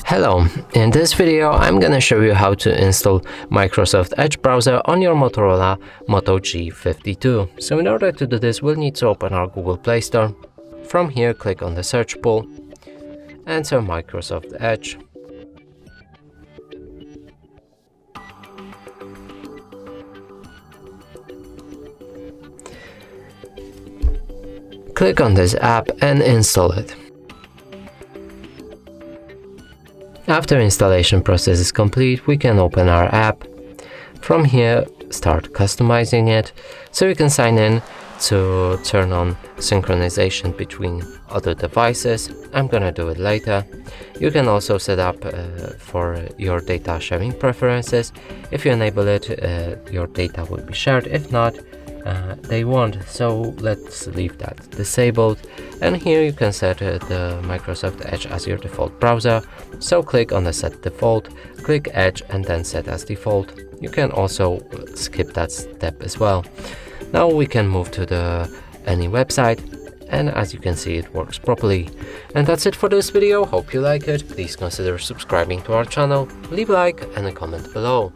Hello, in this video I'm gonna show you how to install Microsoft Edge browser on your Motorola Moto G52. So in order to do this, we'll need to open our Google Play Store. From here, click on the search pool, enter Microsoft Edge. Click on this app and install it. After installation process is complete, we can open our app. From here, start customizing it, so you can sign in to turn on synchronization between other devices. I'm gonna do it later. You can also set up for your data sharing preferences. If you enable it, your data will be shared. If not, they won't, so let's leave that disabled. And here you can set the Microsoft Edge as your default browser, so click on the set default, click Edge and then set as default. You can also skip that step as well. Now we can move to any website, and as you can see, it works properly. And that's it for this video. Hope you like it. Please consider subscribing to our channel, leave a like and a comment below.